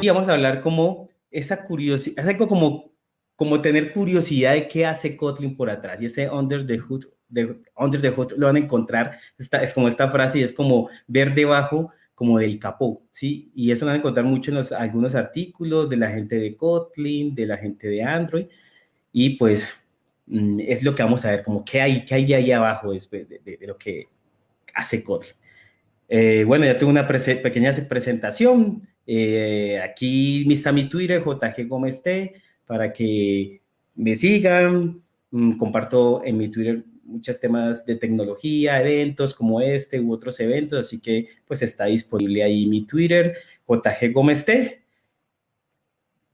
Y vamos a hablar como esa curiosidad, es algo como tener curiosidad de qué hace Kotlin por atrás. Y ese under the hood lo van a encontrar, es como esta frase y es como ver debajo como del capó, ¿sí? Y eso lo van a encontrar mucho en algunos artículos de la gente de Kotlin, de la gente de Android. Y pues es lo que vamos a ver, como qué hay de ahí abajo después de lo que hace Kotlin. Bueno, ya tengo una pequeña presentación. Aquí está mi Twitter, JG Gómez T, para que me sigan. Comparto en mi Twitter muchos temas de tecnología, eventos como este u otros eventos, así que pues está disponible ahí mi Twitter, JG Gómez T,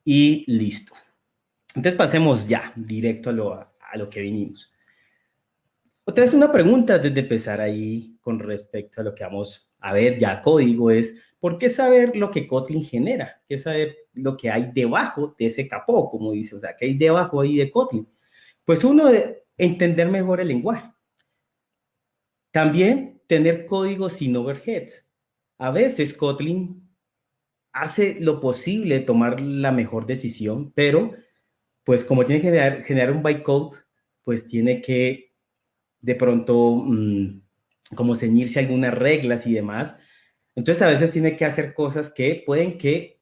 y listo. Entonces pasemos ya directo a lo que vinimos. Otra vez una pregunta antes de empezar ahí con respecto a lo que vamos a ver ya código es, ¿por qué saber lo que Kotlin genera? ¿Qué saber lo que hay debajo de ese capó, como dice? O sea, ¿qué hay debajo ahí de Kotlin? Pues uno, de entender mejor el lenguaje. También tener código sin overheads. A veces Kotlin hace lo posible tomar la mejor decisión, pero pues como tiene que generar un bytecode, pues tiene que de pronto como ceñirse a algunas reglas y demás. Entonces a veces tiene que hacer cosas que pueden que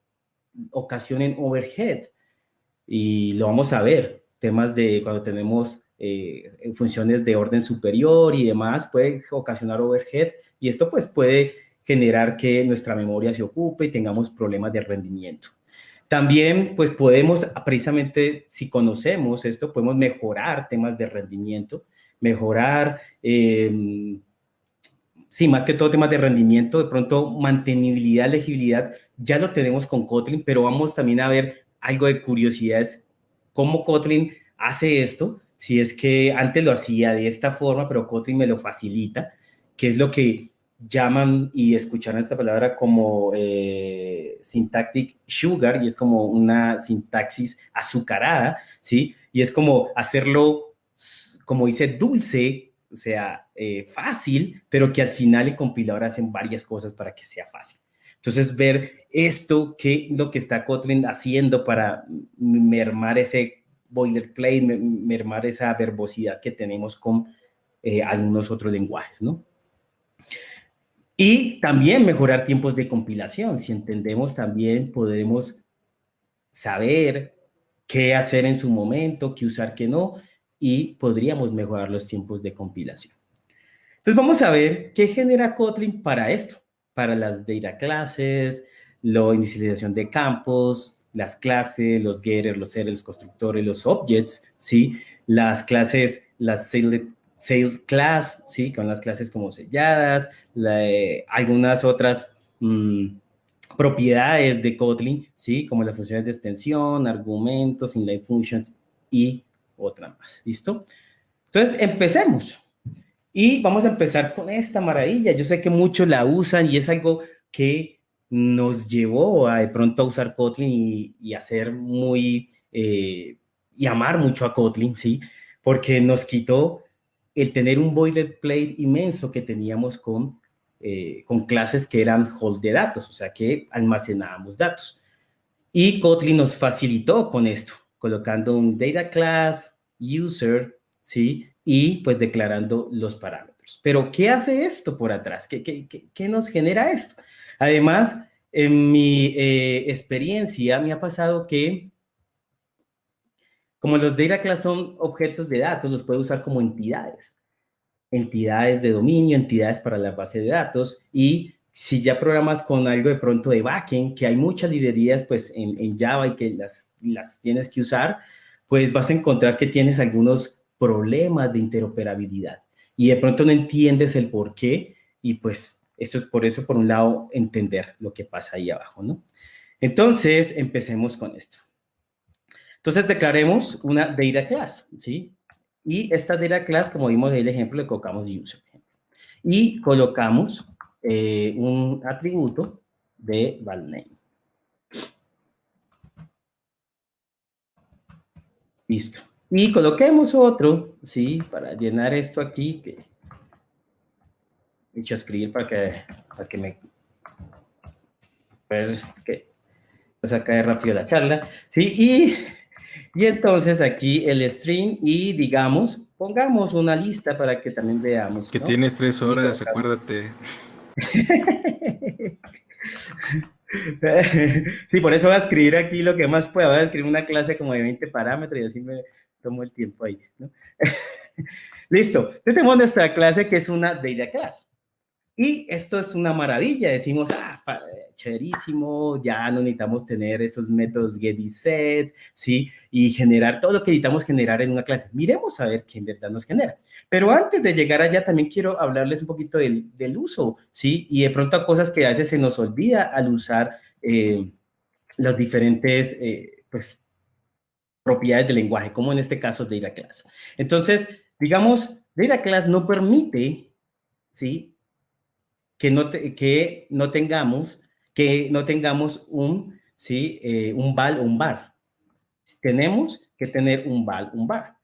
ocasionen overhead y lo vamos a ver. Temas de cuando tenemos funciones de orden superior y demás puede ocasionar overhead y esto pues puede generar que nuestra memoria se ocupe y tengamos problemas de rendimiento. También, pues podemos, precisamente si conocemos esto, podemos mejorar temas de rendimiento, mejorar, sí, más que todo temas de rendimiento, de pronto mantenibilidad, legibilidad, ya lo tenemos con Kotlin, pero vamos también a ver algo de curiosidades, cómo Kotlin hace esto, si es que antes lo hacía de esta forma, pero Kotlin me lo facilita, que es lo que llaman y escucharán esta palabra como syntactic sugar, y es como una sintaxis azucarada, ¿sí? Y es como hacerlo, como dice, dulce, o sea, fácil, pero que al final el compilador hace varias cosas para que sea fácil. Entonces, ver esto, qué es lo que está Kotlin haciendo para mermar ese boilerplate, mermar esa verbosidad que tenemos con algunos otros lenguajes, ¿no? Y también mejorar tiempos de compilación. Si entendemos también, podemos saber qué hacer en su momento, qué usar, qué no, y podríamos mejorar los tiempos de compilación. Entonces vamos a ver qué genera Kotlin para esto, para las data classes, la inicialización de campos, las clases, los getters, los setters, los constructores, los objects, ¿sí? Las clases, las sale class, ¿sí? Con las clases como selladas, algunas otras propiedades de Kotlin, ¿sí? Como las funciones de extensión, argumentos, inline functions y otra más, ¿listo? Entonces, empecemos. Y vamos a empezar con esta maravilla. Yo sé que muchos la usan y es algo que nos llevó a de pronto a usar Kotlin y a ser muy, y amar mucho a Kotlin, ¿sí? Porque nos quitó el tener un boilerplate inmenso que teníamos con clases que eran hold de datos, o sea, que almacenábamos datos. Y Kotlin nos facilitó con esto, colocando un data class, user, ¿sí? Y pues declarando los parámetros. Pero, ¿qué hace esto por atrás? ¿Qué nos genera esto? Además, en mi experiencia me ha pasado que como los data class son objetos de datos, los puede usar como entidades. Entidades de dominio, entidades para la base de datos y si ya programas con algo de pronto de backend, que hay muchas librerías pues en Java y que las tienes que usar, pues vas a encontrar que tienes algunos problemas de interoperabilidad y de pronto no entiendes el por qué y pues eso es por eso, por un lado, entender lo que pasa ahí abajo, ¿no? Entonces, empecemos con esto. Entonces, declaremos una data class, ¿sí? Y esta data class, como vimos en el ejemplo, le colocamos user y colocamos un atributo de valName. Listo. Y coloquemos otro, ¿sí? Para llenar esto aquí, que he hecho escribir para que me... Pues, que Pues acá es rápido la charla, ¿sí? Y entonces aquí el string y digamos, pongamos una lista para que también veamos, Que ¿no? tienes 3 horas, Y acuérdate. sí, por eso voy a escribir aquí lo que más pueda. Voy a escribir una clase como de 20 parámetros y así me tomo el tiempo ahí, ¿no? Listo. Entonces tenemos nuestra clase que es una data class. Y esto es una maravilla. Decimos, chéverísimo, ya no necesitamos tener esos métodos get y set, ¿sí? Y generar todo lo que necesitamos generar en una clase. Miremos a ver qué en verdad nos genera. Pero antes de llegar allá, también quiero hablarles un poquito del uso, ¿sí? Y de pronto a cosas que a veces se nos olvida al usar las diferentes, pues, propiedades del lenguaje, como en este caso data class. Entonces, digamos, data class no permite, ¿sí? Que no tengamos un, ¿sí? Un val o un bar. Tenemos que tener un val, un bar.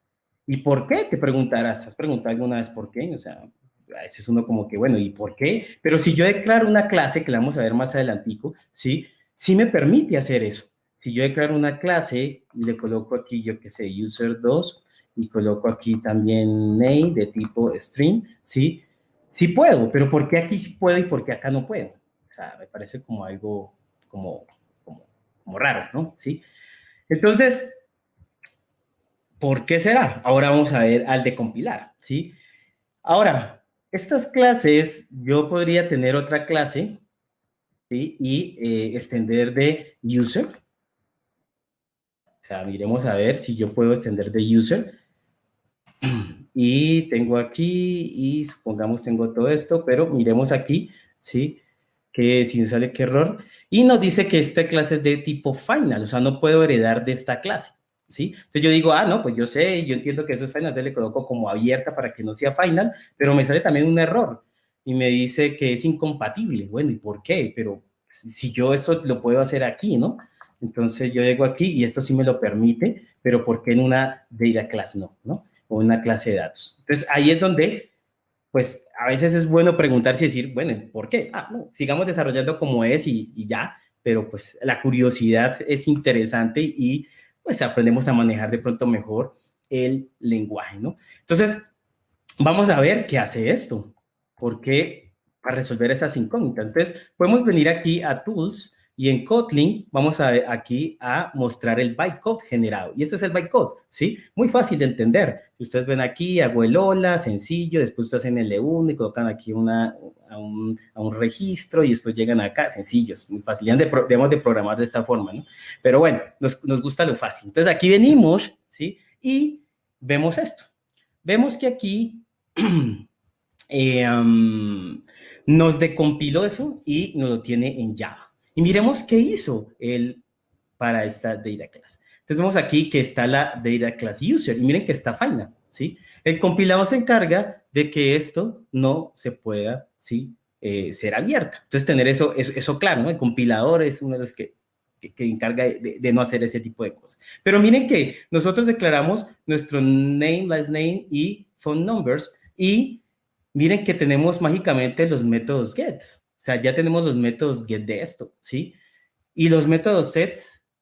¿Y por qué? Te preguntarás, ¿has preguntado alguna vez por qué? O sea, a veces uno como que, bueno, ¿y por qué? Pero si yo declaro una clase, que la vamos a ver más adelantico, ¿sí? Sí me permite hacer eso. Si yo declaro una clase y le coloco aquí, yo qué sé, user2 y coloco aquí también name de tipo string, ¿sí? Sí puedo, pero ¿por qué aquí sí puedo y por qué acá no puedo? O sea, me parece como algo como, como, como raro, ¿no? ¿Sí? Entonces, ¿por qué será? Ahora vamos a ver al de compilar, ¿sí? Ahora, estas clases, yo podría tener otra clase, ¿sí? Y extender de user. O sea, miremos a ver si yo puedo extender de user. Y tengo aquí, y supongamos tengo todo esto, pero miremos aquí, ¿sí? Que si sale qué error. Y nos dice que esta clase es de tipo final, o sea, no puedo heredar de esta clase, ¿sí? Entonces yo digo, no, pues yo sé, yo entiendo que eso es final, entonces le coloco como abierta para que no sea final, pero me sale también un error y me dice que es incompatible. Bueno, ¿y por qué? Pero si yo esto lo puedo hacer aquí, ¿no? Entonces yo llego aquí y esto sí me lo permite, pero ¿por qué en una data class no? ¿No? O una clase de datos. Entonces ahí es donde pues a veces es bueno preguntarse y decir, bueno, ¿por qué? No, sigamos desarrollando como es y ya, pero pues la curiosidad es interesante y pues aprendemos a manejar de pronto mejor el lenguaje, ¿no? Entonces, vamos a ver qué hace esto, porque para resolver esas incógnitas. Entonces, podemos venir aquí a Tools y en Kotlin vamos aquí a mostrar el bytecode generado. Y este es el bytecode, ¿sí? Muy fácil de entender. Ustedes ven aquí, hago el hola, sencillo, después ustedes hacen el L1 y colocan aquí a un registro y después llegan acá, sencillos, muy fácil. Debemos de programar de esta forma, ¿no? Pero bueno, nos gusta lo fácil. Entonces, aquí venimos, ¿sí? Y vemos esto. Vemos que aquí nos decompiló eso y nos lo tiene en Java. Y miremos qué hizo él para esta data class. Entonces vemos aquí que está la data class user y miren que está final, ¿sí? El compilador se encarga de que esto no se pueda, ¿sí? Ser abierta. Entonces tener eso claro, ¿no? El compilador es uno de los que encarga de no hacer ese tipo de cosas. Pero miren que nosotros declaramos nuestro name, last name y phone numbers y miren que tenemos mágicamente los métodos get. O sea, ya tenemos los métodos get de esto, ¿sí? Y los métodos set,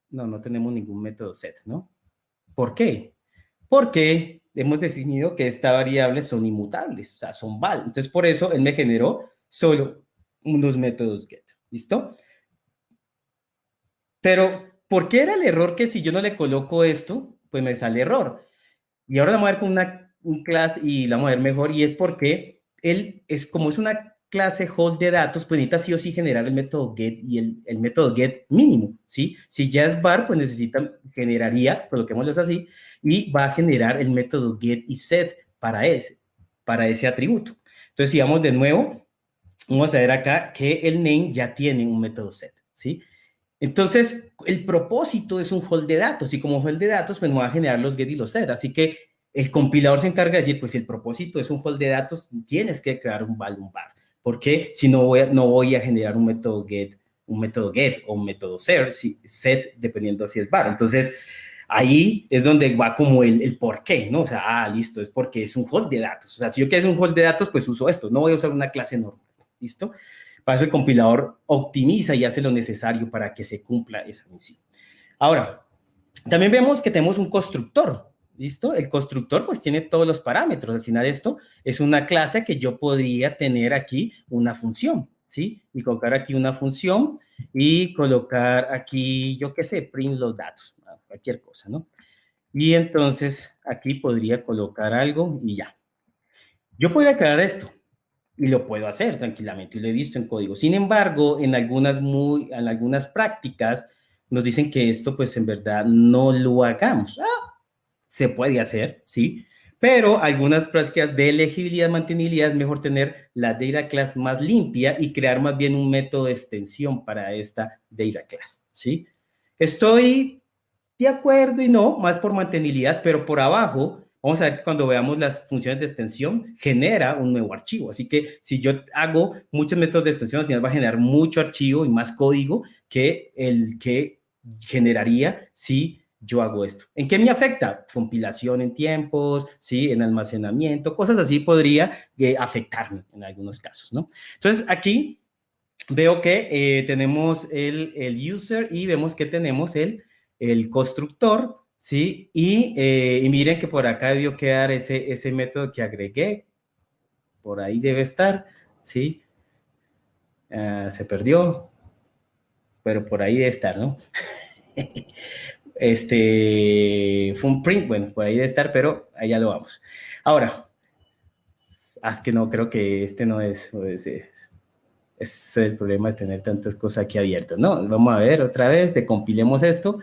no tenemos ningún método set, ¿no? ¿Por qué? Porque hemos definido que estas variables son inmutables, o sea, son val. Entonces, por eso él me generó solo unos métodos get, ¿listo? Pero, ¿por qué era el error que si yo no le coloco esto, pues me sale error? Y ahora la vamos a ver con un class y la vamos a ver mejor, y es porque él es como es una clase hold de datos, pues necesita sí o sí generar el método get y el método get mínimo, ¿sí? Si ya es var, pues generaría, coloquémoslo así, y va a generar el método get y set para ese atributo. Entonces, si vamos de nuevo, vamos a ver acá que el name ya tiene un método set, ¿sí? Entonces, el propósito es un hold de datos y como hold de datos, pues me va a generar los get y los set. Así que el compilador se encarga de decir, pues si el propósito es un hold de datos, tienes que crear un val, un var. Porque si no voy a generar un método get o un método set, dependiendo si es var. Entonces, ahí es donde va como el por qué, ¿no? O sea, listo, es porque es un hold de datos. O sea, si yo quiero un hold de datos, pues uso esto. No voy a usar una clase normal, ¿listo? Para eso el compilador optimiza y hace lo necesario para que se cumpla esa misión. Ahora, también vemos que tenemos un constructor, ¿listo? El constructor pues tiene todos los parámetros. Al final esto es una clase que yo podría tener aquí una función, ¿sí? Y colocar aquí una función y colocar aquí, yo qué sé, print los datos, cualquier cosa, ¿no? Y entonces aquí podría colocar algo y ya. Yo podría crear esto y lo puedo hacer tranquilamente y lo he visto en código. Sin embargo, en algunas prácticas nos dicen que esto pues en verdad no lo hagamos. Se puede hacer, ¿sí? Pero algunas prácticas de elegibilidad, mantenibilidad, es mejor tener la data class más limpia y crear más bien un método de extensión para esta data class, ¿sí? Estoy de acuerdo y no, más por mantenibilidad, pero por abajo, vamos a ver que cuando veamos las funciones de extensión, genera un nuevo archivo. Así que si yo hago muchos métodos de extensión, al final va a generar mucho archivo y más código que el que generaría si yo hago esto. ¿En qué me afecta? Compilación en tiempos, ¿sí? En almacenamiento, cosas así podría afectarme en algunos casos, ¿no? Entonces, aquí veo que tenemos el user y vemos que tenemos el constructor, ¿sí? Y miren que por acá debió quedar ese método que agregué. Por ahí debe estar, ¿sí? Se perdió, pero por ahí debe estar, ¿no? Fue un print, bueno, por ahí debe estar, pero allá lo vamos. Ahora, es que no, creo que este no es, es el problema de tener tantas cosas aquí abiertas, ¿no? Vamos a ver otra vez, decompilemos esto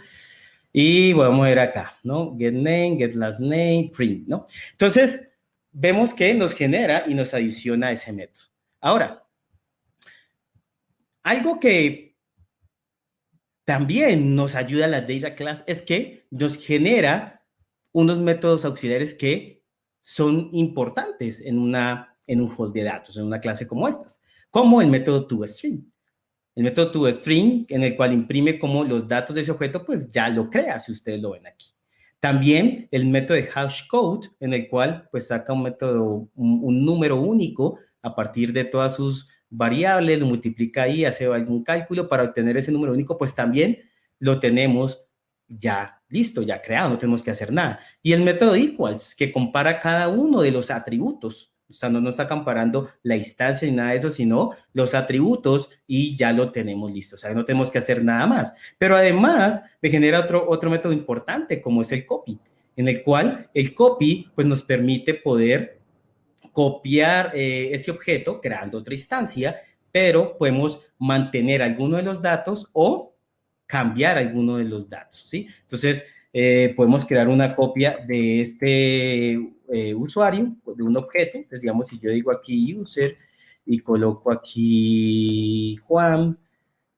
y vamos a ver acá, ¿no? Get name, get last name, print, ¿no? Entonces, vemos que nos genera y nos adiciona ese método. Ahora, algo que también nos ayuda a la data class es que nos genera unos métodos auxiliares que son importantes en un hold de datos, en una clase como estas, como el método toString. El método toString, en el cual imprime como los datos de ese objeto, pues ya lo crea, si ustedes lo ven aquí. También el método de hashcode, en el cual pues saca un método, un número único a partir de todas sus variables, lo multiplica ahí, hace algún cálculo para obtener ese número único, pues también lo tenemos ya listo, ya creado, no tenemos que hacer nada. Y el método equals, que compara cada uno de los atributos. O sea, no nos está comparando la instancia ni nada de eso, sino los atributos y ya lo tenemos listo. O sea, no tenemos que hacer nada más. Pero además me genera otro método importante, como es el copy, en el cual el copy pues, nos permite poder copiar ese objeto creando otra instancia, pero podemos mantener alguno de los datos o cambiar alguno de los datos, ¿sí? Entonces, podemos crear una copia de este usuario, de un objeto. Entonces, digamos, si yo digo aquí user y coloco aquí Juan,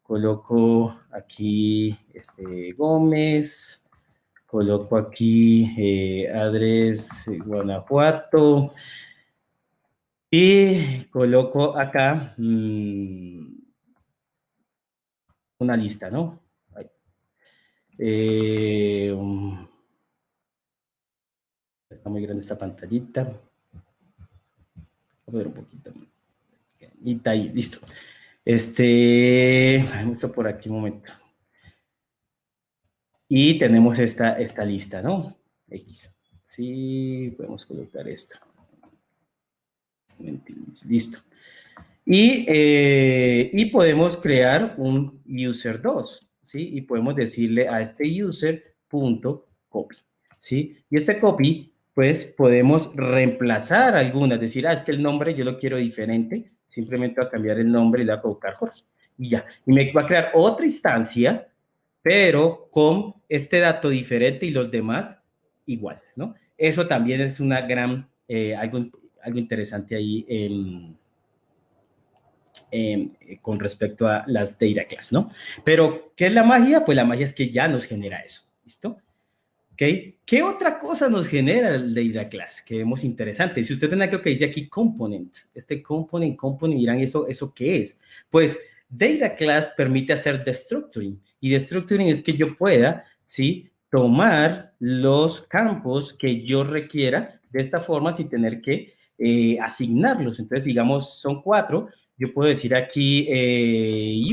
coloco aquí Gómez, coloco aquí Adres Guanajuato y coloco acá una lista, ¿no? Está muy grande esta pantallita. Voy a ver un poquito. Y está ahí, listo. Vamos a por aquí un momento. Y tenemos esta lista, ¿no? X. Sí, podemos colocar esto. Listo. Y podemos crear un user 2, ¿sí? Y podemos decirle a este user.copy, ¿sí? Y este copy, pues podemos reemplazar algunas, decir, es que el nombre yo lo quiero diferente, simplemente voy a cambiar el nombre y le voy a colocar Jorge. Y ya. Y me va a crear otra instancia, pero con este dato diferente y los demás iguales, ¿no? Eso también es una gran, algo interesante ahí con respecto a las data class, ¿no? Pero, ¿qué es la magia? Pues la magia es que ya nos genera eso, ¿listo? ¿Ok? ¿Qué otra cosa nos genera el data class? Que vemos interesante. Si usted ven aquí lo que dice aquí component, component, dirán, ¿eso qué es? Pues data class permite hacer destructuring. Y destructuring es que yo pueda, ¿sí? Tomar los campos que yo requiera de esta forma sin tener que asignarlos. Entonces, digamos, son 4, yo puedo decir aquí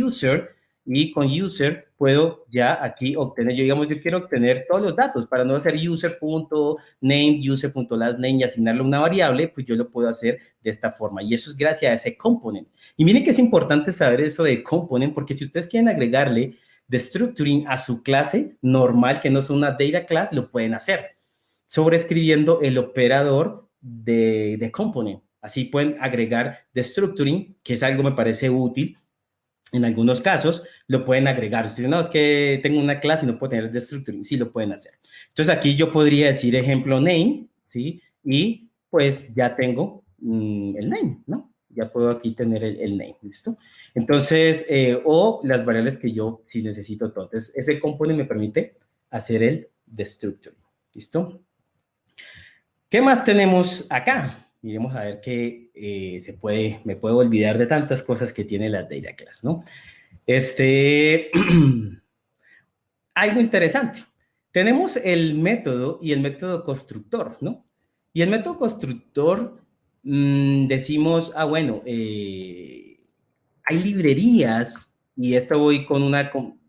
user, y con user puedo ya aquí obtener, yo digamos, yo quiero obtener todos los datos para no hacer user.name, user.lastname y asignarle una variable, pues yo lo puedo hacer de esta forma. Y eso es gracias a ese component. Y miren que es importante saber eso de component, porque si ustedes quieren agregarle destructuring a su clase normal, que no es una data class, lo pueden hacer sobreescribiendo el operador de component. Así pueden agregar destructuring, que es algo me parece útil. En algunos casos lo pueden agregar. Ustedes dicen, no, es que tengo una clase y no puedo tener destructuring. Sí, lo pueden hacer. Entonces aquí yo podría decir ejemplo name, ¿sí? Y pues ya tengo el name, ¿no? Ya puedo aquí tener el name, ¿listo? Entonces, o las variables que yo sí necesito todo. Entonces, ese component me permite hacer el destructuring, ¿listo? ¿Qué más tenemos acá? Miremos a ver qué me puedo olvidar de tantas cosas que tiene la data class, ¿no? Algo interesante. Tenemos el método y el método constructor, ¿no? Y el método constructor, decimos, bueno, hay librerías, y esto voy con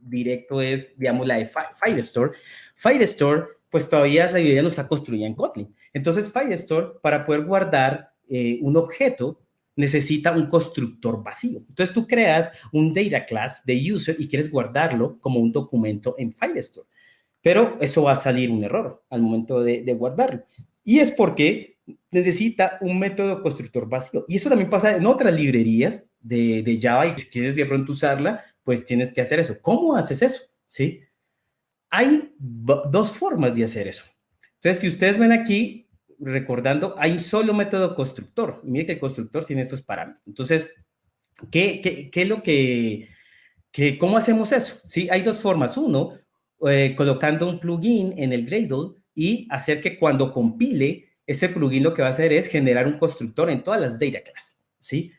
directo es, digamos, la de Firestore. Firestore, pues todavía esa librería no está construida en Kotlin. Entonces, Firestore, para poder guardar un objeto, necesita un constructor vacío. Entonces, tú creas un data class de user y quieres guardarlo como un documento en Firestore. Pero eso va a salir un error al momento de guardarlo. Y es porque necesita un método constructor vacío. Y eso también pasa en otras librerías de Java, y si quieres de pronto usarla, pues tienes que hacer eso. ¿Cómo haces eso? ¿Sí? Hay dos formas de hacer eso. Entonces, si ustedes ven aquí, recordando, hay un solo método constructor. Miren que el constructor tiene estos parámetros. Entonces, ¿qué es lo cómo hacemos eso? Sí, hay dos formas. Uno, colocando un plugin en el Gradle y hacer que cuando compile, ese plugin lo que va a hacer es generar un constructor en todas las data class, ¿sí?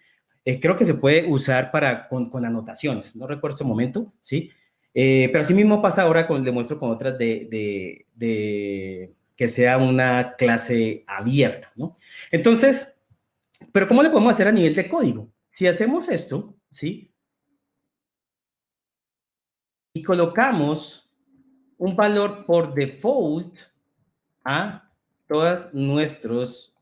Creo que se puede usar con anotaciones, no recuerdo ese momento, ¿sí? Pero así mismo pasa ahora, le muestro con otras que sea una clase abierta, ¿no? Entonces, pero ¿cómo le podemos hacer a nivel de código? Si hacemos esto, ¿sí? Y colocamos un valor por default a todos nuestros,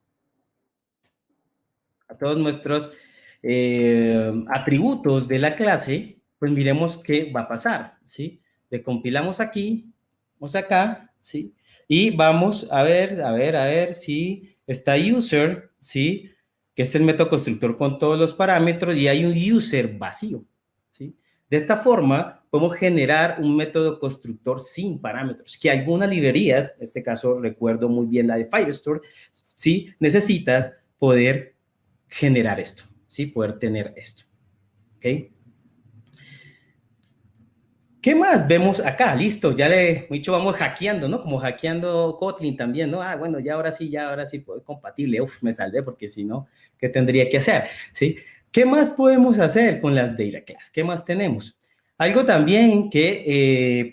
atributos de la clase, pues miremos qué va a pasar, ¿sí? Le compilamos aquí, vamos acá, ¿sí? Y vamos a ver si está user, ¿sí? Que es el método constructor con todos los parámetros y hay un user vacío, ¿sí? De esta forma, podemos generar un método constructor sin parámetros, que algunas librerías, en este caso recuerdo muy bien la de Firestore, ¿sí? Necesitas poder generar esto, ¿sí? Poder tener esto, ¿ok? ¿Qué más vemos acá? Listo, ya le dicho, vamos hackeando, ¿no? Como hackeando Kotlin también, ¿no? Bueno, ya ahora sí, pues, compatible. Uf, me salvé porque si no, ¿qué tendría que hacer? ¿Sí? ¿Qué más podemos hacer con las data class? ¿Qué más tenemos? Algo también que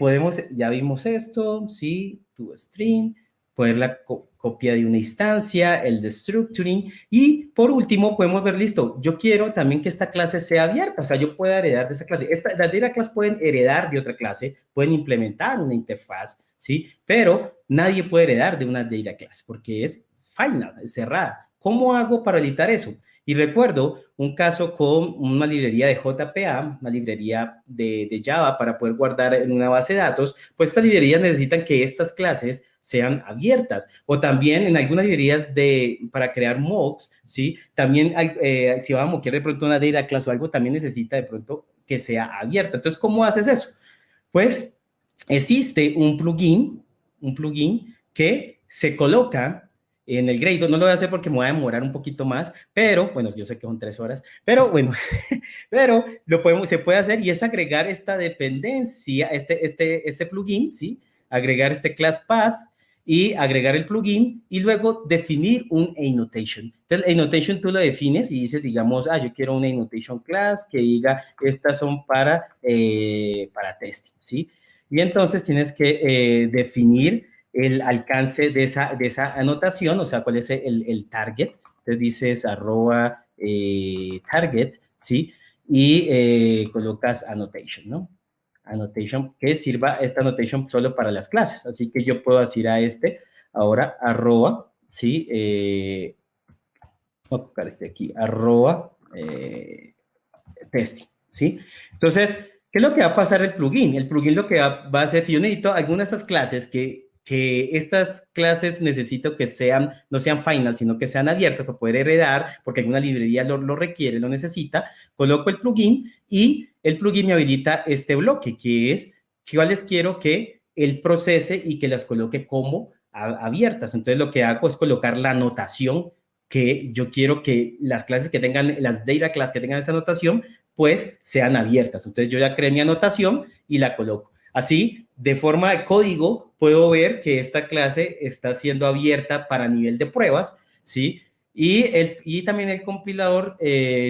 ya vimos esto, ¿sí? ToString, poner la copia de una instancia, el destructuring, y por último podemos ver, listo, yo quiero también que esta clase sea abierta, o sea, yo pueda heredar de esta clase. Las data class pueden heredar de otra clase, pueden implementar una interfaz, ¿sí? Pero nadie puede heredar de una data class porque es final, es cerrada. ¿Cómo hago para evitar eso? Y recuerdo un caso con una librería de JPA, una librería de Java para poder guardar en una base de datos, pues estas librerías necesitan que estas clases sean abiertas. O también en algunas librerías para crear mocks, ¿sí? También si vamos a moquear de pronto una data class o algo, también necesita de pronto que sea abierta. Entonces, ¿cómo haces eso? Pues existe un plugin que se coloca en el Gradle. No lo voy a hacer porque me voy a demorar un poquito más, pero bueno, yo sé que son 3 horas, pero bueno, pero se puede hacer y es agregar esta dependencia, este plugin, ¿sí? Agregar este class path y agregar el plugin y luego definir un annotation. Entonces, el annotation tú lo defines y dices, digamos, yo quiero una annotation class que diga, estas son para testing, ¿sí? Y entonces tienes que definir el alcance de esa anotación, o sea, cuál es el target. Entonces dices @ target, ¿sí? Y colocas annotation, ¿no? Annotation, que sirva esta annotation solo para las clases. Así que yo puedo decir a este, ahora, arroba, ¿sí? Voy a colocar este aquí, arroba testing, ¿sí? Entonces, ¿qué es lo que va a pasar el plugin? El plugin lo que va a hacer, si yo necesito alguna de estas clases, que estas clases necesito que sean, no sean final, sino que sean abiertas para poder heredar, porque alguna librería lo requiere, lo necesita, coloco el plugin y el plugin me habilita este bloque, que es cuáles quiero que él procese y que las coloque como abiertas. Entonces, lo que hago es colocar la anotación que yo quiero que las clases que tengan, las data class que tengan esa anotación, pues sean abiertas. Entonces yo ya creé mi anotación y la coloco. Así, de forma de código, puedo ver que esta clase está siendo abierta para nivel de pruebas, ¿sí? Y también el compilador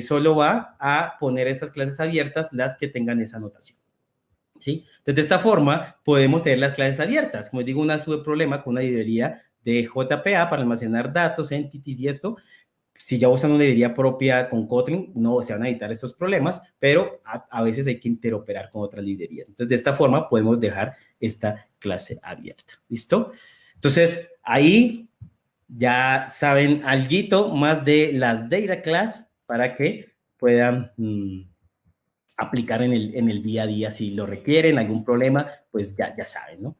solo va a poner esas clases abiertas, las que tengan esa anotación. ¿Sí? Entonces, de esta forma, podemos tener las clases abiertas. Como digo, una sube problema con una librería de JPA para almacenar datos, entities y esto. Si ya usan una librería propia con Kotlin, no se van a evitar estos problemas, pero a veces hay que interoperar con otras librerías. Entonces, de esta forma, podemos dejar esta clase abierta. ¿Listo? Entonces, ahí ya saben algo más de las data class para que puedan aplicar en el día a día si lo requieren, algún problema, pues ya saben, ¿no?